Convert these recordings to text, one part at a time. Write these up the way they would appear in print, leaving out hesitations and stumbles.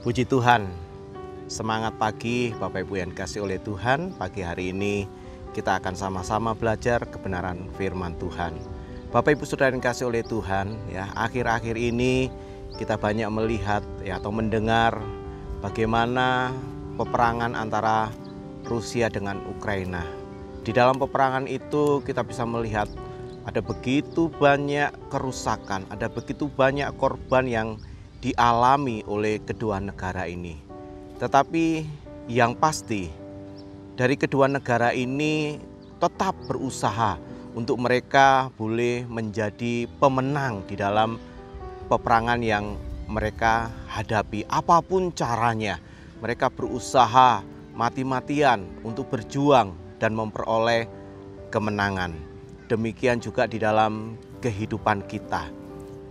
Puji Tuhan, semangat pagi Bapak Ibu yang dikasihi oleh Tuhan. Pagi hari ini kita akan sama-sama belajar kebenaran firman Tuhan. Bapak Ibu Saudara yang dikasihi oleh Tuhan, ya, akhir-akhir ini kita banyak melihat atau mendengar bagaimana peperangan antara Rusia dengan Ukraina. Di dalam peperangan itu kita bisa melihat ada begitu banyak kerusakan, ada begitu banyak korban yang dialami oleh kedua negara ini. Tetapi yang pasti dari kedua negara ini tetap berusaha untuk mereka boleh menjadi pemenang di dalam peperangan yang mereka hadapi. Apapun caranya, mereka berusaha mati-matian untuk berjuang dan memperoleh kemenangan. Demikian juga di dalam kehidupan kita.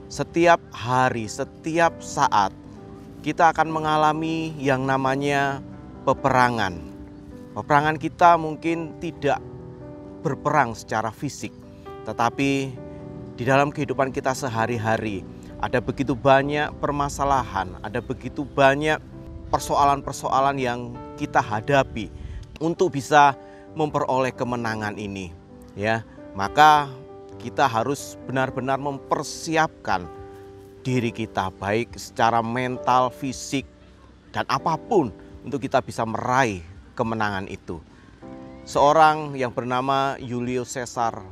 Setiap hari, setiap saat kita akan mengalami yang namanya peperangan. Peperangan kita mungkin tidak berperang secara fisik, tetapi di dalam kehidupan kita sehari-hari ada begitu banyak permasalahan, ada begitu banyak persoalan-persoalan yang kita hadapi untuk bisa memperoleh kemenangan ini, ya. Maka kita harus benar-benar mempersiapkan diri kita, baik secara mental, fisik, dan apapun untuk kita bisa meraih kemenangan itu. Seorang yang bernama Julius Caesar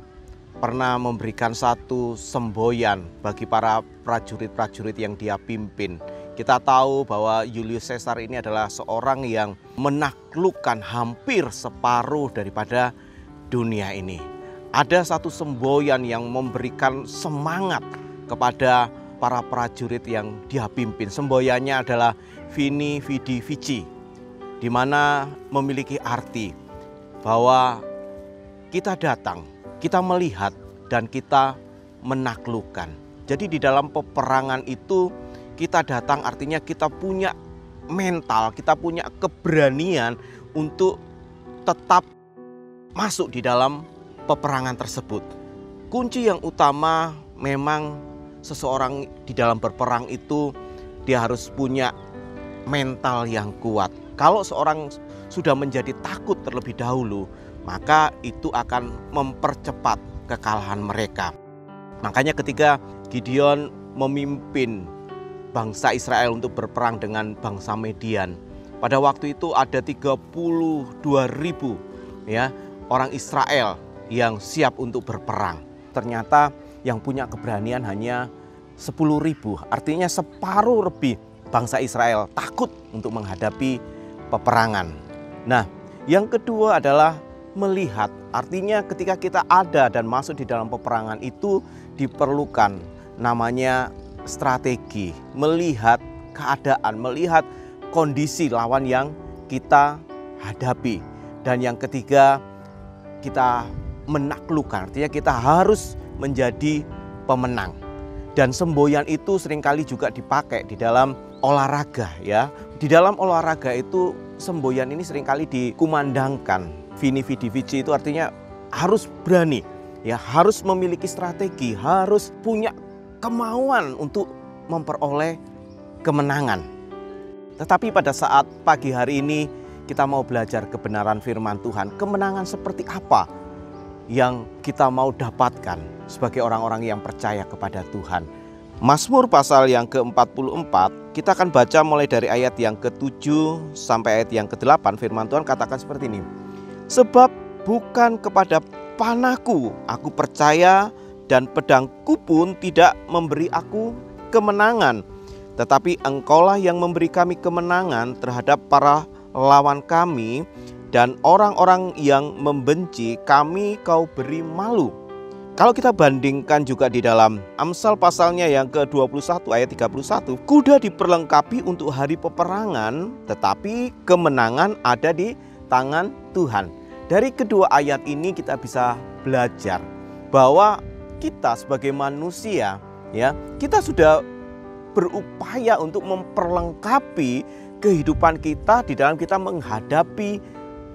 pernah memberikan satu semboyan bagi para prajurit-prajurit yang dia pimpin. Kita tahu bahwa Julius Caesar ini adalah seorang yang menaklukkan hampir separuh daripada dunia ini. Ada satu semboyan yang memberikan semangat kepada para prajurit yang dia pimpin. Semboyannya adalah Vini Vidi Vici, di mana memiliki arti bahwa kita datang, kita melihat, dan kita menaklukkan. Jadi di dalam peperangan itu kita datang artinya kita punya mental, kita punya keberanian untuk tetap masuk di dalam peperangan tersebut. Kunci yang utama memang seseorang di dalam berperang itu dia harus punya mental yang kuat. Kalau seorang sudah menjadi takut terlebih dahulu, maka itu akan mempercepat kekalahan mereka. Makanya ketika Gideon memimpin bangsa Israel untuk berperang dengan bangsa Median, pada waktu itu ada 32.000 orang Israel yang siap untuk berperang. Ternyata yang punya keberanian hanya 10.000, artinya separuh lebih bangsa Israel takut untuk menghadapi peperangan. Nah, yang kedua adalah melihat, artinya ketika kita ada dan masuk di dalam peperangan itu diperlukan namanya strategi, melihat keadaan, melihat kondisi lawan yang kita hadapi. Dan yang ketiga, kita menaklukkan, artinya kita harus menjadi pemenang. Dan semboyan itu seringkali juga dipakai di dalam olahraga, ya. Di dalam olahraga itu semboyan ini seringkali dikumandangkan. Vini Vidi Vici itu artinya harus berani, ya, harus memiliki strategi, harus punya kemauan untuk memperoleh kemenangan. Tetapi pada saat pagi hari ini kita mau belajar kebenaran firman Tuhan. Kemenangan seperti apa yang kita mau dapatkan sebagai orang-orang yang percaya kepada Tuhan? Mazmur pasal yang ke-44, kita akan baca mulai dari ayat yang ke-7 sampai ayat yang ke-8. Firman Tuhan katakan seperti ini. Sebab bukan kepada panahku aku percaya, dan pedangku pun tidak memberi aku kemenangan. Tetapi Engkaulah yang memberi kami kemenangan terhadap para lawan kami, dan orang-orang yang membenci kami Kau beri malu. Kalau kita bandingkan juga di dalam Amsal pasalnya yang ke-21 ayat 31, kuda diperlengkapi untuk hari peperangan, tetapi kemenangan ada di tangan Tuhan. Dari kedua ayat ini kita bisa belajar bahwa kita sebagai manusia, ya, kita sudah berupaya untuk memperlengkapi kehidupan kita di dalam kita menghadapi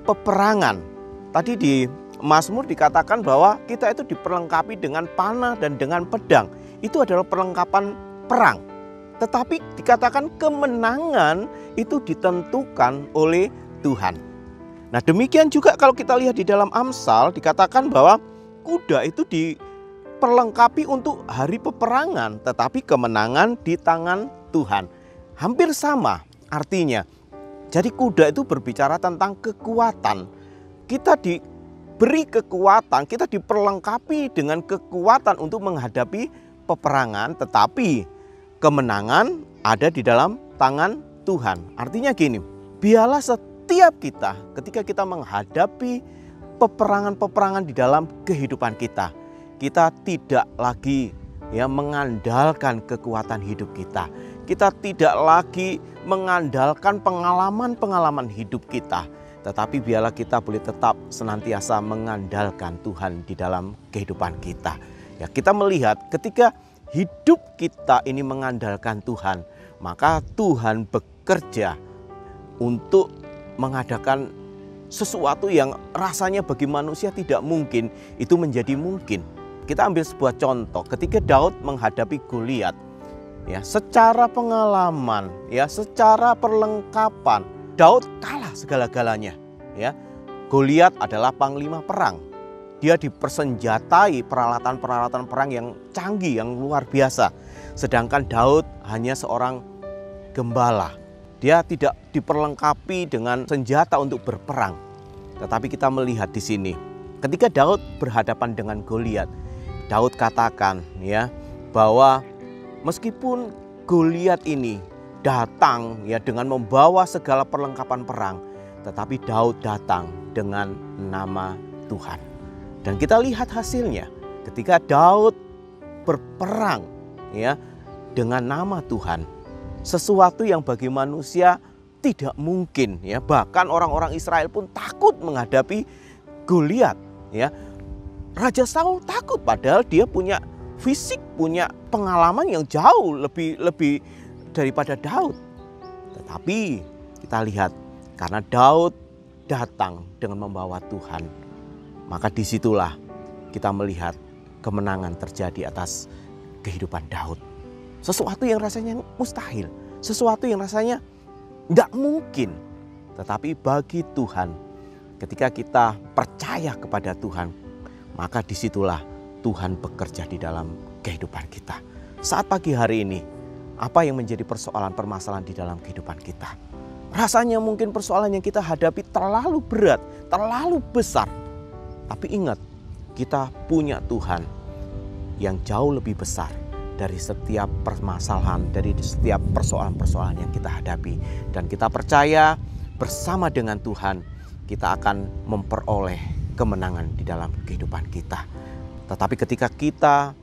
peperangan. Tadi di Mazmur dikatakan bahwa kita itu diperlengkapi dengan panah dan dengan pedang. Itu adalah perlengkapan perang. tetapi dikatakan kemenangan itu ditentukan oleh Tuhan. Nah, demikian juga kalau kita lihat di dalam Amsal dikatakan bahwa kuda itu diperlengkapi untuk hari peperangan, tetapi kemenangan di tangan Tuhan. Hampir sama artinya. Jadi kuda itu berbicara tentang kekuatan. Kita diberi kekuatan, kita diperlengkapi dengan kekuatan untuk menghadapi peperangan, tetapi kemenangan ada di dalam tangan Tuhan. Artinya gini, biarlah setiap kita ketika kita menghadapi peperangan-peperangan di dalam kehidupan kita, kita tidak lagi mengandalkan kekuatan hidup kita. Kita tidak lagi mengandalkan pengalaman-pengalaman hidup kita, tetapi biarlah kita boleh tetap senantiasa mengandalkan Tuhan di dalam kehidupan kita. Ya, kita melihat ketika hidup kita ini mengandalkan Tuhan, maka Tuhan bekerja untuk mengadakan sesuatu yang rasanya bagi manusia tidak mungkin, itu menjadi mungkin. Kita ambil sebuah contoh, ketika Daud menghadapi Goliat, ya, secara pengalaman, ya, secara perlengkapan, Daud kalah segala-galanya. Ya, Goliat adalah panglima perang. Dia dipersenjatai peralatan-peralatan perang yang canggih, yang luar biasa. Sedangkan Daud hanya seorang gembala. Dia tidak diperlengkapi dengan senjata untuk berperang. Tetapi kita melihat di sini, ketika Daud berhadapan dengan Goliat, Daud katakan bahwa meskipun Goliat ini datang dengan membawa segala perlengkapan perang, tetapi Daud datang dengan nama Tuhan. Dan kita lihat hasilnya ketika Daud berperang dengan nama Tuhan, sesuatu yang bagi manusia tidak mungkin, bahkan orang-orang Israel pun takut menghadapi Goliat. Raja Saul takut, padahal dia punya fisik, punya pengalaman yang jauh lebih daripada Daud. Tetapi kita lihat karena Daud datang dengan membawa Tuhan, maka disitulah kita melihat kemenangan terjadi atas kehidupan Daud. Sesuatu yang rasanya mustahil, sesuatu yang rasanya tidak mungkin. Tetapi bagi Tuhan, ketika kita percaya kepada Tuhan, maka disitulah Tuhan bekerja di dalam kehidupan kita. Saat pagi hari ini, apa yang menjadi persoalan permasalahan di dalam kehidupan kita? Rasanya mungkin persoalan yang kita hadapi terlalu berat, terlalu besar. Tapi ingat, kita punya Tuhan yang jauh lebih besar dari setiap permasalahan, dari setiap persoalan-persoalan yang kita hadapi. Dan kita percaya bersama dengan Tuhan, kita akan memperoleh kemenangan di dalam kehidupan kita. Tetapi ketika kita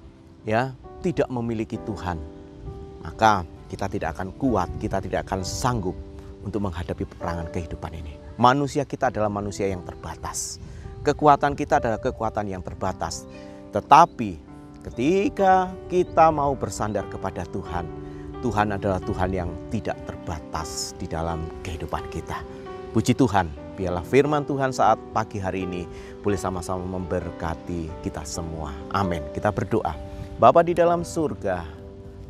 tidak memiliki Tuhan, maka kita tidak akan kuat, kita tidak akan sanggup untuk menghadapi peperangan kehidupan ini. Manusia kita adalah manusia yang terbatas. Kekuatan kita adalah kekuatan yang terbatas. Tetapi ketika kita mau bersandar kepada Tuhan, Tuhan adalah Tuhan yang tidak terbatas di dalam kehidupan kita. Puji Tuhan, biarlah firman Tuhan saat pagi hari ini boleh sama-sama memberkati kita semua. Amin. Kita berdoa. Bapa di dalam surga,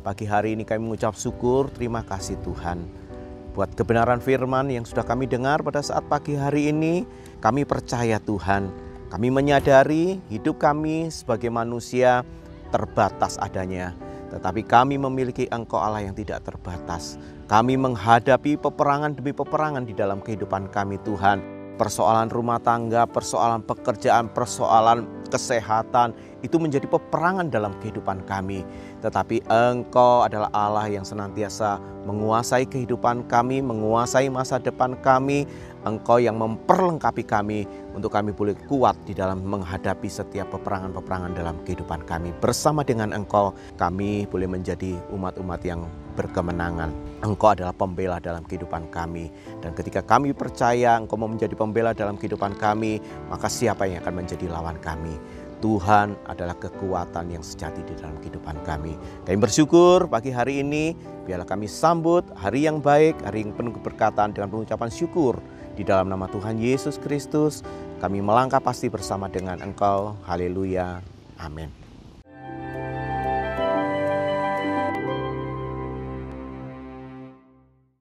pagi hari ini kami mengucap syukur, terima kasih Tuhan buat kebenaran firman yang sudah kami dengar pada saat pagi hari ini. Kami percaya Tuhan, kami menyadari hidup kami sebagai manusia terbatas adanya. Tetapi kami memiliki Engkau Allah yang tidak terbatas. Kami menghadapi peperangan demi peperangan di dalam kehidupan kami Tuhan. Persoalan rumah tangga, persoalan pekerjaan, persoalan kesehatan, itu menjadi peperangan dalam kehidupan kami. Tetapi Engkau adalah Allah yang senantiasa menguasai kehidupan kami, menguasai masa depan kami. Engkau yang memperlengkapi kami untuk kami boleh kuat di dalam menghadapi setiap peperangan-peperangan dalam kehidupan kami. Bersama dengan Engkau, kami boleh menjadi umat-umat yang berkemenangan. Engkau adalah pembela dalam kehidupan kami. Dan ketika kami percaya Engkau mau menjadi pembela dalam kehidupan kami, maka siapa yang akan menjadi lawan kami? Tuhan adalah kekuatan yang sejati di dalam kehidupan kami. Kami bersyukur pagi hari ini, biarlah kami sambut hari yang baik, hari yang penuh keberkatan dengan pengucapan syukur. Di dalam nama Tuhan Yesus Kristus, kami melangkah pasti bersama dengan Engkau. Haleluya. Amin.